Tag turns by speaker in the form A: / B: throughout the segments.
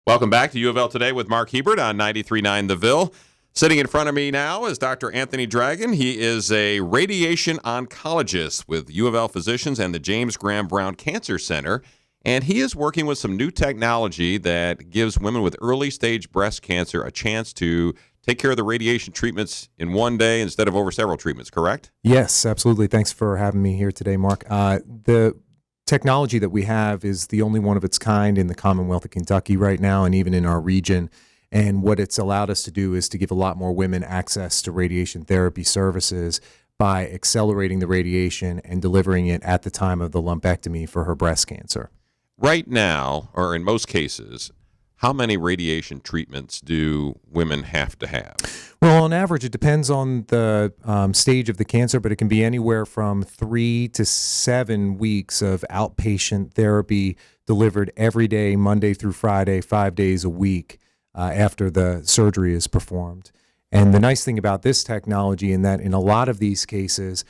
A: Welcome back to UofL Today with Mark Hebert on 93.9 The Ville. Sitting in front of me now is Dr. Anthony Dragun. He is a radiation oncologist with UofL Physicians and the James Graham Brown Cancer Center, and he is working with some new technology that gives women with early-stage breast cancer a chance to take care of the radiation treatments in one day instead of over several treatments, correct?
B: Yes, absolutely. Thanks for having me here today, Mark. The technology that we have is the only one of its kind in the Commonwealth of Kentucky right now and even in our region. And what it's allowed us to do is to give a lot more women access to radiation therapy services by accelerating the radiation and delivering it at the time of the lumpectomy for her breast cancer.
A: Right now, or in most cases, how many radiation treatments do women have to have?
B: Well, on average, it depends on the stage of the cancer, but it can be anywhere from 3 to 7 weeks of outpatient therapy delivered every day, Monday through Friday, 5 days a week after the surgery is performed. And the nice thing about this technology is that in a lot of these cases,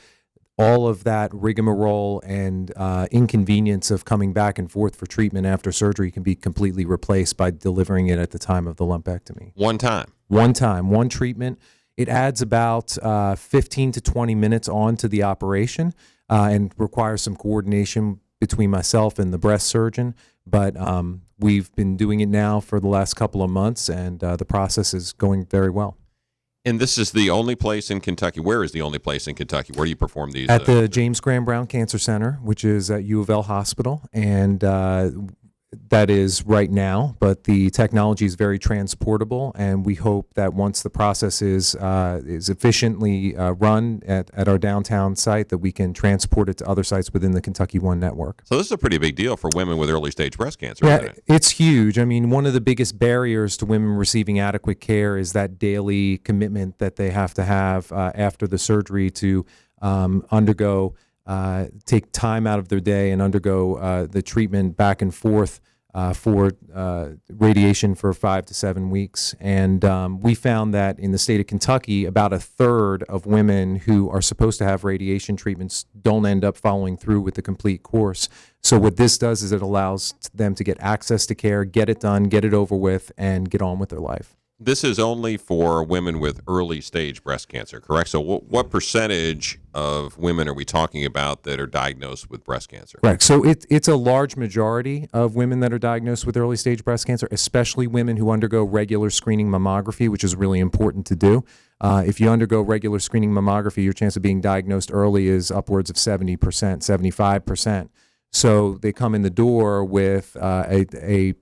B: all of that rigmarole and inconvenience of coming back and forth for treatment after surgery can be completely replaced by delivering it at the time of the lumpectomy.
A: One time,
B: one treatment. It adds about 15 to 20 minutes on to the operation and requires some coordination between myself and the breast surgeon. But we've been doing it now for the last couple of months, and the process is going very well.
A: And this is the only place in Kentucky. Where is the only place in Kentucky? Where do you perform these?
B: At the James Graham Brown Cancer Center, which is at UofL Hospital, and that is right now. But the technology is very transportable, and we hope that once the process is efficiently run at our downtown site, that we can transport it to other sites within the Kentucky One network.
A: So this is a pretty big deal for women with early-stage breast cancer,
B: Yeah,
A: isn't it?
B: it's huge. I mean, one of the biggest barriers to women receiving adequate care is that daily commitment that they have to have after the surgery to take time out of their day and undergo the treatment back and forth for radiation for 5 to 7 weeks. And we found that in the state of Kentucky, about a third of women who are supposed to have radiation treatments don't end up following through with the complete course. So what this does is it allows them to get access to care, get it done, get it over with, and get on with their life.
A: This is only for women with early-stage breast cancer, correct? So what percentage of women are we talking about that are diagnosed with breast cancer?
B: Correct. So it's a large majority of women that are diagnosed with early-stage breast cancer, especially women who undergo regular screening mammography, which is really important to do. If you undergo regular screening mammography, your chance of being diagnosed early is upwards of 70%, 75%. So they come in the door with a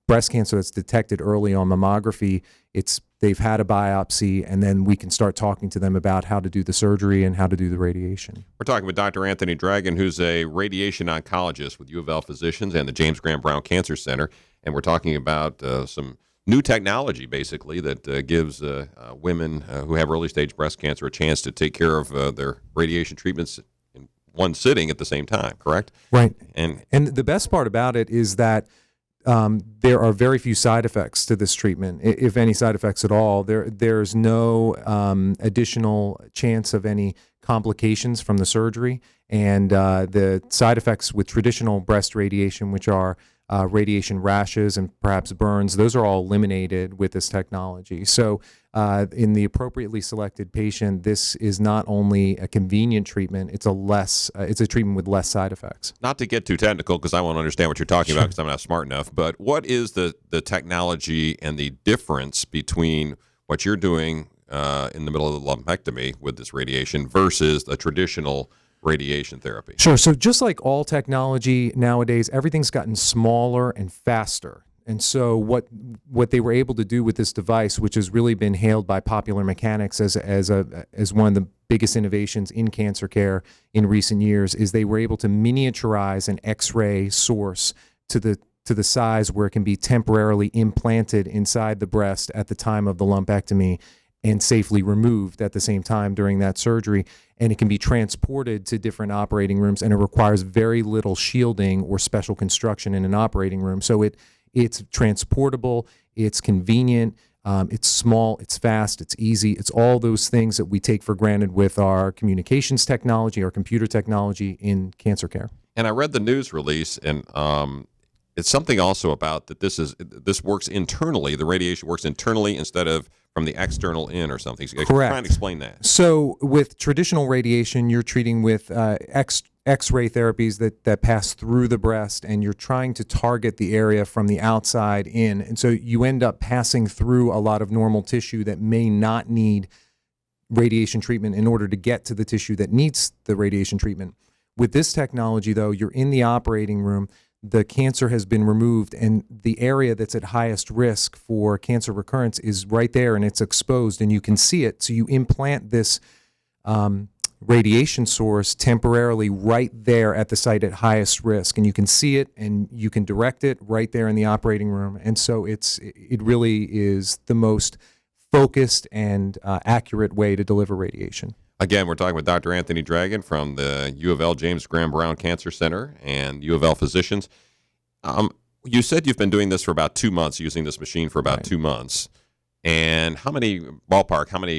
B: breast cancer that's detected early on mammography. They've had a biopsy, and then we can start talking to them about how to do the surgery and how to do the radiation.
A: We're talking with Dr. Anthony Dragun, who's a radiation oncologist with UofL Physicians and the James Graham Brown Cancer Center, and we're talking about some new technology, basically, that gives women who have early-stage breast cancer a chance to take care of their radiation treatments in one sitting at the same time, correct?
B: Right.
A: And
B: the best part about it is that there are very few side effects to this treatment, if any side effects at all. There's no additional chance of any complications from the surgery, and the side effects with traditional breast radiation, which are radiation rashes and perhaps burns, those are all eliminated with this technology. So in the appropriately selected patient, this is not only a convenient treatment, it's a treatment with less side effects.
A: not to get too technical, because I won't understand what you're talking about because I'm not smart enough, but what is the technology and the difference between what you're doing in the middle of the lumpectomy with this radiation versus a traditional radiation therapy?
B: Sure. So just like all technology nowadays, everything's gotten smaller and faster. And so what they were able to do with this device, which has really been hailed by popular mechanics as one of the biggest innovations in cancer care in recent years, is they were able to miniaturize an X-ray source to the size where it can be temporarily implanted inside the breast at the time of the lumpectomy and safely removed at the same time during that surgery. And it can be transported to different operating rooms, and it requires very little shielding or special construction in an operating room. So it's transportable, it's convenient, it's small, it's fast, it's easy. It's all those things that we take for granted with our communications technology, our computer technology in cancer care.
A: And I read the news release, and it's something also about that this works internally. The radiation works internally instead of from the external in or something. So
B: Correct.
A: Try and explain that.
B: So with traditional radiation, you're treating with X-ray therapies that pass through the breast, and you're trying to target the area from the outside in. And so you end up passing through a lot of normal tissue that may not need radiation treatment in order to get to the tissue that needs the radiation treatment. With this technology, though, you're in the operating room. The cancer has been removed, and the area that's at highest risk for cancer recurrence is right there, and it's exposed, and you can see it. So you implant this radiation source temporarily right there at the site at highest risk, and you can see it, and you can direct it right there in the operating room. And so it really is the most focused and accurate way to deliver radiation.
A: Again, we're talking with Dr. Anthony Dragun from the UofL James Graham Brown Cancer Center and UofL Physicians. You said you've been doing this for about 2 months, using this machine for about 2 months. And how many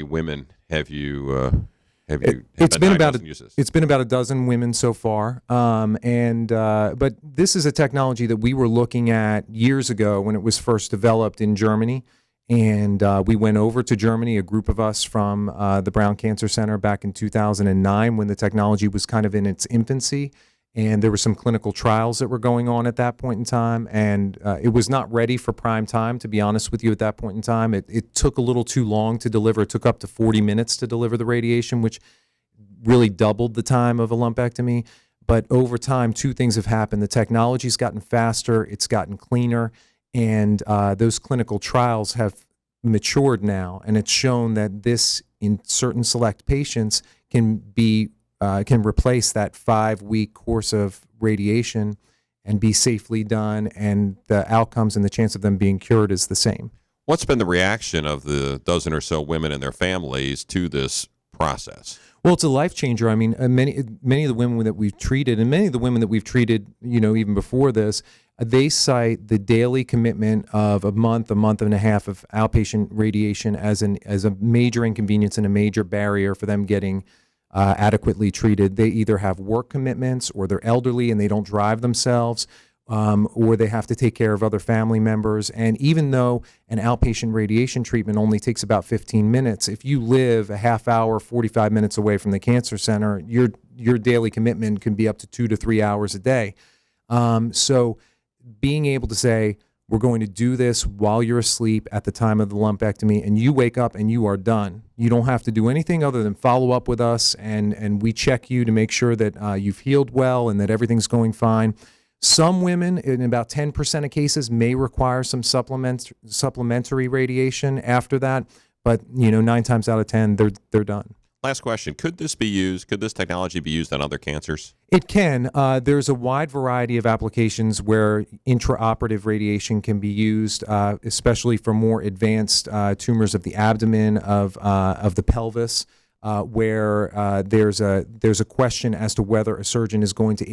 A: women have you
B: It's been about a dozen women so far, but this is a technology that we were looking at years ago when it was first developed in Germany. And we went over to Germany, a group of us from the Brown Cancer Center, back in 2009 when the technology was kind of in its infancy. And there were some clinical trials that were going on at that point in time. And it was not ready for prime time, to be honest with you, at that point in time. It took a little too long to deliver. It took up to 40 minutes to deliver the radiation, which really doubled the time of a lumpectomy. But over time, two things have happened. The technology's gotten faster, it's gotten cleaner, and those clinical trials have matured now, and it's shown that this, in certain select patients, can replace that 5-week course of radiation and be safely done, and the outcomes and the chance of them being cured is the same.
A: What's been the reaction of the dozen or so women and their families to this process?
B: Well, it's a life changer. I mean, many of the women that we've treated, and many of the women that we've treated, even before this, they cite the daily commitment of a month and a half of outpatient radiation as a major inconvenience and a major barrier for them getting adequately treated. They either have work commitments, or they're elderly and they don't drive themselves, or they have to take care of other family members. And even though an outpatient radiation treatment only takes about 15 minutes, if you live a half hour, 45 minutes away from the cancer center, your daily commitment can be up to 2 to 3 hours a day. So being able to say, we're going to do this while you're asleep at the time of the lumpectomy, and you wake up and you are done. You don't have to do anything other than follow up with us, and we check you to make sure that you've healed well and that everything's going fine. Some women, in about 10% of cases, may require some supplementary radiation after that, but 9 times out of 10, they're done.
A: Last question. Could this technology be used on other cancers?
B: It can. There's a wide variety of applications where intraoperative radiation can be used, especially for more advanced tumors of the abdomen, of the pelvis, where there's a question as to whether a surgeon is going to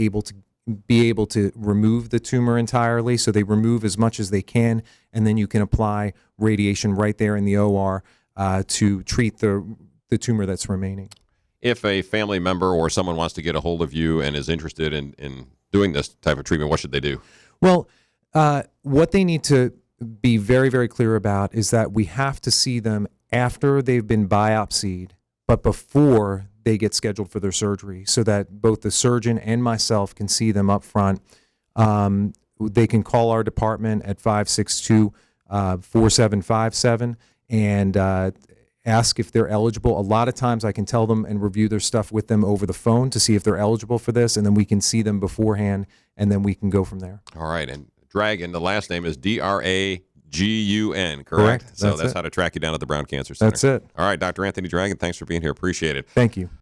B: be able to remove the tumor entirely. So they remove as much as they can, and then you can apply radiation right there in the OR to treat the tumor that's remaining.
A: If a family member or someone wants to get a hold of you and is interested in doing this type of treatment, what should they do?
B: Well, what they need to be very, very clear about is that we have to see them after they've been biopsied, but before they get scheduled for their surgery, so that both the surgeon and myself can see them up front. They can call our department at 562-4757 and ask if they're eligible. A lot of times I can tell them and review their stuff with them over the phone to see if they're eligible for this, and then we can see them beforehand, and then we can go from there.
A: All right. And Dragun, the last name is Dragun, correct?
B: Correct.
A: So that's how to track you down at the Brown Cancer Center.
B: That's it.
A: All right, Dr. Anthony Dragun, thanks for being here. Appreciate it.
B: Thank you.